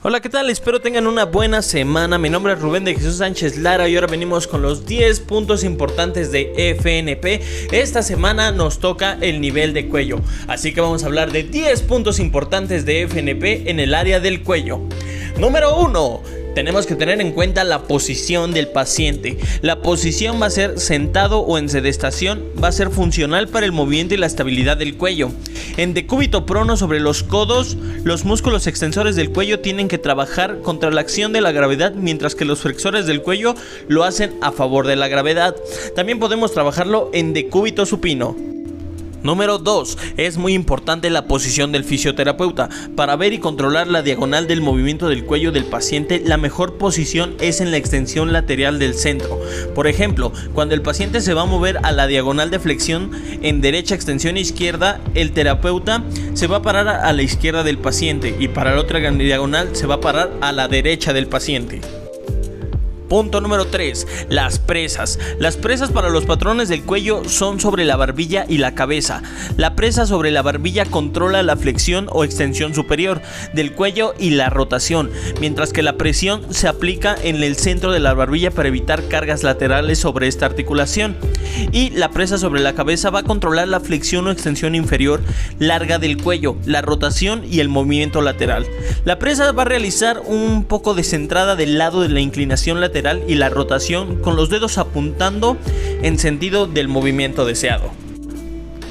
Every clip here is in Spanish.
Hola, ¿qué tal? Espero tengan una buena semana. Mi nombre es Rubén de Jesús Sánchez Lara y ahora venimos con los 10 puntos importantes de FNP. Esta semana nos toca el nivel de cuello, así que vamos a hablar de 10 puntos importantes de FNP en el área del cuello. Número 1. Tenemos que tener en cuenta la posición del paciente. La posición va a ser sentado o en sedestación, va a ser funcional para el movimiento y la estabilidad del cuello. En decúbito prono sobre los codos, los músculos extensores del cuello tienen que trabajar contra la acción de la gravedad, mientras que los flexores del cuello lo hacen a favor de la gravedad. También podemos trabajarlo en decúbito supino. Número 2. Es muy importante la posición del fisioterapeuta. Para ver y controlar la diagonal del movimiento del cuello del paciente, la mejor posición es en la extensión lateral del centro. Por ejemplo, cuando el paciente se va a mover a la diagonal de flexión en derecha, extensión izquierda, el terapeuta se va a parar a la izquierda del paciente y para la otra diagonal se va a parar a la derecha del paciente. Punto número 3. Las presas. Las presas para los patrones del cuello son sobre la barbilla y la cabeza. La presa sobre la barbilla controla la flexión o extensión superior del cuello y la rotación, mientras que la presión se aplica en el centro de la barbilla para evitar cargas laterales sobre esta articulación. Y la presa sobre la cabeza va a controlar la flexión o extensión inferior larga del cuello, la rotación y el movimiento lateral. La presa va a realizar un poco descentrada del lado de la inclinación lateral y la rotación, con los dedos apuntando en sentido del movimiento deseado.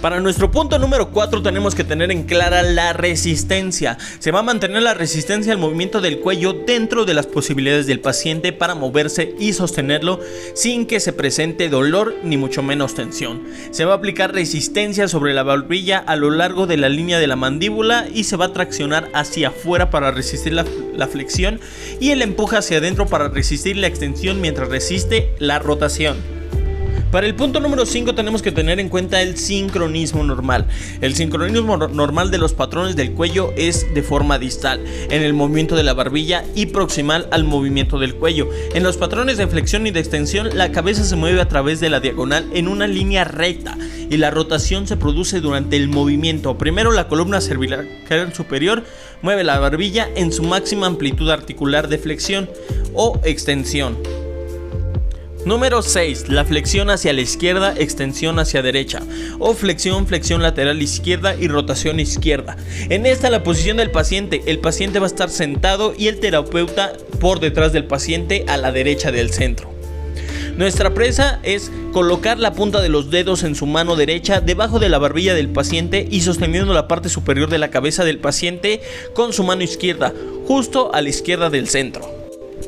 Para nuestro punto número 4 tenemos que tener en clara la resistencia. Se va a mantener la resistencia al movimiento del cuello dentro de las posibilidades del paciente para moverse y sostenerlo sin que se presente dolor ni mucho menos tensión. Se va a aplicar resistencia sobre la barbilla a lo largo de la línea de la mandíbula y se va a traccionar hacia afuera para resistir la flexión y el empuje hacia adentro para resistir la extensión mientras resiste la rotación. Para el punto número 5 tenemos que tener en cuenta el sincronismo normal. El sincronismo normal de los patrones del cuello es de forma distal en el movimiento de la barbilla y proximal al movimiento del cuello. En los patrones de flexión y de extensión, la cabeza se mueve a través de la diagonal en una línea recta y la rotación se produce durante el movimiento. Primero, la columna cervical superior mueve la barbilla en su máxima amplitud articular de flexión o extensión. Número 6. La flexión hacia la izquierda, extensión hacia derecha, o flexión lateral izquierda y rotación izquierda. En esta, la posición del paciente, el paciente va a estar sentado y el terapeuta por detrás del paciente a la derecha del centro. Nuestra presa es colocar la punta de los dedos en su mano derecha debajo de la barbilla del paciente y sosteniendo la parte superior de la cabeza del paciente con su mano izquierda, justo a la izquierda del centro.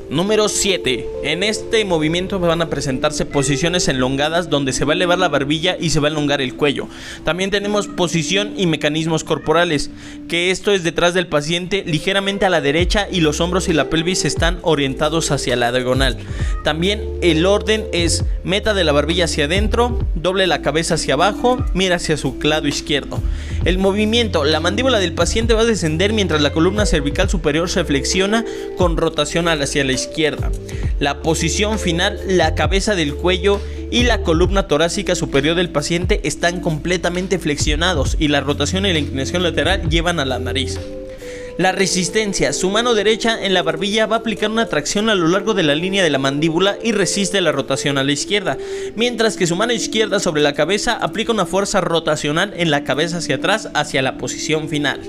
Número 7. En este movimiento van a presentarse posiciones elongadas donde se va a elevar la barbilla y se va a elongar el cuello. También tenemos posición y mecanismos corporales, que esto es detrás del paciente, ligeramente a la derecha, y los hombros y la pelvis están orientados hacia la diagonal. También el orden es: meta de la barbilla hacia adentro, doble la cabeza hacia abajo, mira hacia su lado izquierdo. El movimiento: la mandíbula del paciente va a descender mientras la columna cervical superior se flexiona con rotación hacia la izquierda. La posición final: la cabeza del cuello y la columna torácica superior del paciente están completamente flexionados y la rotación y la inclinación lateral llevan a la nariz. La resistencia: su mano derecha en la barbilla va a aplicar una tracción a lo largo de la línea de la mandíbula y resiste la rotación a la izquierda, mientras que su mano izquierda sobre la cabeza aplica una fuerza rotacional en la cabeza hacia atrás hacia la posición final.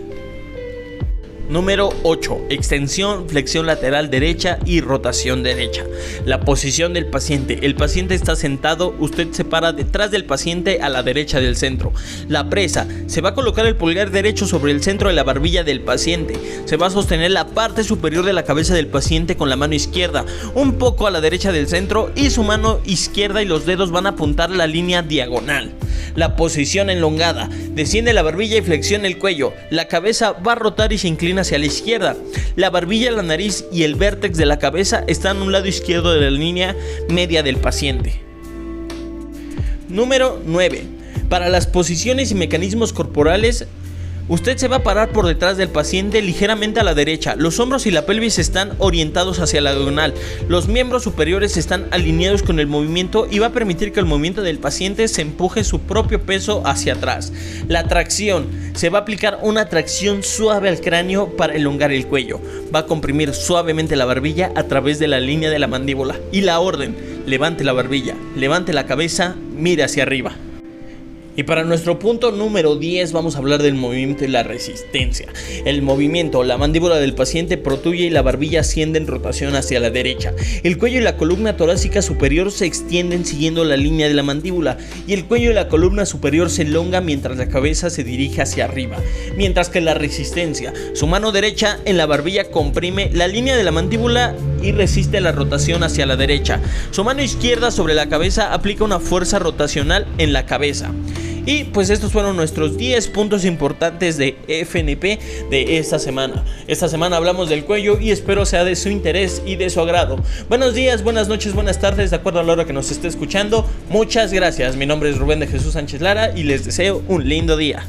Número 8. Extensión, flexión lateral derecha y rotación derecha. La posición del paciente: el paciente está sentado, usted se para detrás del paciente a la derecha del centro. La presa: se va a colocar el pulgar derecho sobre el centro de la barbilla del paciente. Se va a sostener la parte superior de la cabeza del paciente con la mano izquierda, un poco a la derecha del centro, y su mano izquierda y los dedos van a apuntar la línea diagonal. La posición elongada: desciende la barbilla y flexiona el cuello. La cabeza va a rotar y se inclina hacia la izquierda. La barbilla, la nariz y el vértex de la cabeza están a un lado izquierdo de la línea media del paciente. Número 9. Para las posiciones y mecanismos corporales, Usted se va a parar por detrás del paciente ligeramente a la derecha. Los hombros y la pelvis están orientados hacia la diagonal. Los miembros superiores están alineados con el movimiento y va a permitir que el movimiento del paciente se empuje su propio peso hacia atrás. La tracción. Se va a aplicar una tracción suave al cráneo para elongar el cuello. Va a comprimir suavemente la barbilla a través de la línea de la mandíbula. Y la orden: levante la barbilla, levante la cabeza, mire hacia arriba. Y para nuestro punto número 10 vamos a hablar del movimiento y la resistencia. El movimiento: la mandíbula del paciente protruye y la barbilla asciende en rotación hacia la derecha. El cuello y la columna torácica superior se extienden siguiendo la línea de la mandíbula y el cuello y la columna superior se elongan mientras la cabeza se dirige hacia arriba. Mientras que la resistencia: su mano derecha en la barbilla comprime la línea de la mandíbula y resiste la rotación hacia la derecha. Su mano izquierda sobre la cabeza aplica una fuerza rotacional en la cabeza. Y pues estos fueron nuestros 10 puntos importantes de FNP de esta semana. Esta semana hablamos del cuello y espero sea de su interés y de su agrado. Buenos días, buenas noches, buenas tardes, de acuerdo a la hora que nos esté escuchando. Muchas gracias. Mi nombre es Rubén de Jesús Sánchez Lara y les deseo un lindo día.